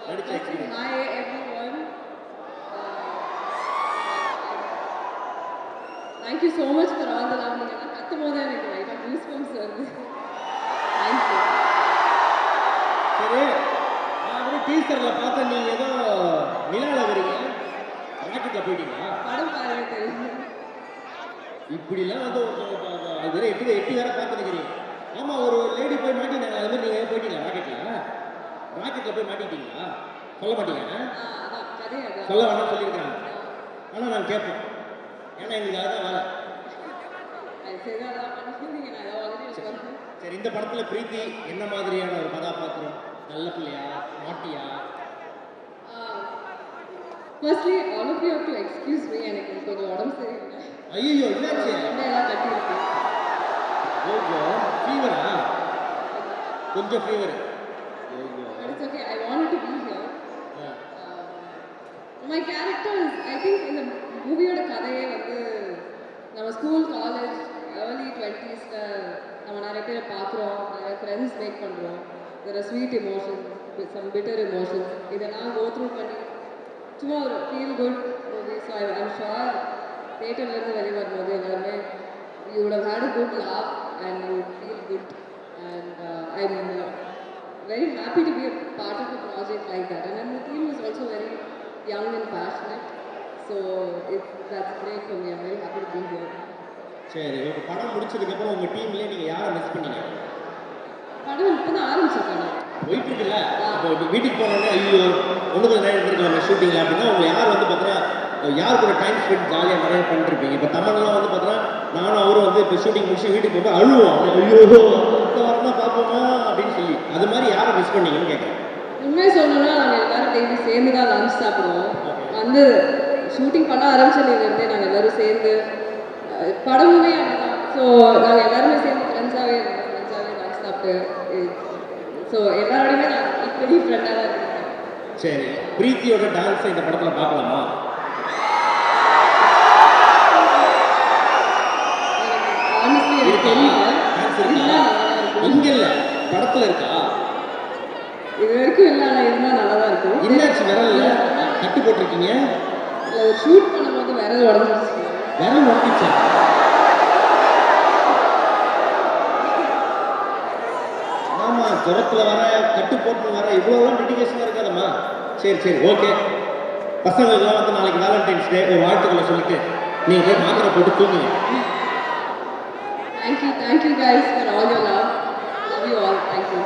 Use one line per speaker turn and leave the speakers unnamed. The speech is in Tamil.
நடிச்ச experience.
Hi everyone. Thank you so much for all the love. நீங்க எல்லாம் கத்தும் போதே எனக்கு லைட்டா goosebumps வருது. Thank you.
சரி, நான் ஒரு டீசர்ல பார்த்தேன், நீங்க ஏதோ நிலால வரீங்க, ராக்கெட்ல போயிட்டீங்களா?
படம் பாருங்க தெரியும்.
இப்படிலாம் வந்து அது வேற எட்டி வேற பார்த்துக்கிறீங்க. ஆமா, ஒரு லேடி போய் மாட்டினாங்க, அது மாதிரி நீங்க போயிட்டீங்களா ராக்கெட்ல? ராக்கெட்ல போய் மாட்டிட்டீங்களா? சொல்ல மாட்டீங்க?
அதான் கதை அதான்.
சொல்ல வேணாம்னு சொல்லியிருக்காங்க. ஆனால் நான் கேட்பேன், ஏன்னா எங்களுக்கு அதுதான் வேலை.
சரி அதான் பண்ணிருந்தீங்க, நான் ஏதாவது ஆல்ரெடி சொல்றேன்.
சரி, இந்த படத்துல பிரீத்தி என்ன மாதிரியான ஒரு கதாபாத்திரம்? நல்ல பிள்ளையா, நாட்டியா?
Firstly, all of you have to excuse me. எனக்கு கொஞ்சம் உடம்பு சரியில்லை.
ஐயோ, என்னாச்சு?
எல்லாம் கட்டி இருக்கு.
ஓகே, ஃபீவரா? கொஞ்சம் fever.
But it's okay. I wanted to be here. My character is, I think, in the மூவியோட கதையே வந்து நம்ம ஸ்கூல் காலேஜ் ஏர்லி 20s நம்ம நிறைய பேரை பார்க்குறோம், நிறைய ஃப்ரெண்ட்ஸ் மேக் பண்ணுறோம். there are sweet emotions, some bitter emotions. இதெல்லாம் கோ த்ரூ பண்ணி சும்மா ஒரு feel good movie. So I'm sure தேட்டர்லேருந்து வெளியே வரும்போது எல்லாருமே you would have had a good laugh and you would feel good. And I'm very happy to be a part of a project like that. And then the team is also very young and passionate. So that's great for me. I'm very happy to be here.
சரி, ஒரு படம் முடிச்சதுக்கப்புறம் உங்கள் டீம்லேயே நீங்கள் யாரை மிஸ் பண்ணீங்க?
படம் இப்போ தான் ஆரம்பிச்சிருக்காங்க,
போயிட்டு இருக்குல்ல. இப்போ வீட்டுக்கு போனோடனே ஐயோ ஒன்று கொஞ்சம் நேரம் இருந்திருக்கலாம் ஷூட்டிங்கில் அப்படின்னா உங்களை யார் வந்து பார்த்தீங்கன்னா யார் கூட டைம் ஸ்பெண்ட் ஜாலியாக நிறைய பண்ணிருப்பீங்க? இப்போ தமிழ்லாம் வந்து பார்த்தீங்கன்னா நானும் அவரும் வந்து இப்போ ஷூட்டிங் முடிச்சு வீட்டுக்கு போட்டு அழுவோம், ஐயோ இந்த வாரம்னா பார்ப்போமா அப்படின்னு சொல்லி. அது மாதிரி யாரை மிஸ் பண்ணீங்கன்னு கேட்குறேன்.
உண்மையை சொல்லணும்னா நாங்கள் எல்லாரும் டெய்லி சேர்ந்து தான் லஞ்ச் சாப்பிடுவோம். வந்து ஷூட்டிங் பண்ண ஆரம்பிச்சதுலேருந்தே நாங்கள் எல்லோரும் சேர்ந்து படமுமே அப்படிதான். ஸோ நாங்கள் எல்லாருமே சேர்ந்து ஃப்ரெண்ட்ஸாகவே லஞ்ச் சாப்பிட்டு, ஸோ எல்லாரோடையுமே நான் ஈக்குவலி ஃப்ரெண்டாக தான் இருக்கேன்.
சரி, பிரீத்தியோட டான்ஸை இந்த படத்தில் பார்க்கலாமா?
ஆனஸ்ட்லி எனக்கு தெரியல.
இங்க இல்ல, படத்துல இருக்கா?
இது வரைக்கும் இல்லை, ஆனால் இருந்தால் நல்லா தான் இருக்கும்.
என்னாச்சு விரல்ல கட்டு போட்டிருக்கீங்க?
இல்லை, ஒரு ஷூட் பண்ணும்போது விரல் உடஞ்சிருச்சு.
விரல் உடஞ்சிச்சா? ஆமா, ஜுரத்துல வர கட்டு போட்டு வர இவ்வளோலாம் டெடிகேஷனாக இருக்காதம்மா. சரி சரி, ஓகே. பசங்களுக்குலாம் வந்து நாளைக்கு வேலண்டைன்ஸ் டே ஒரு வாழ்த்துக்களை சொல்லிட்டு நீங்கள் போய் மாத்திரை போட்டு தூங்குங்க.
Thank you guys for all your love. Love you all. Thank you.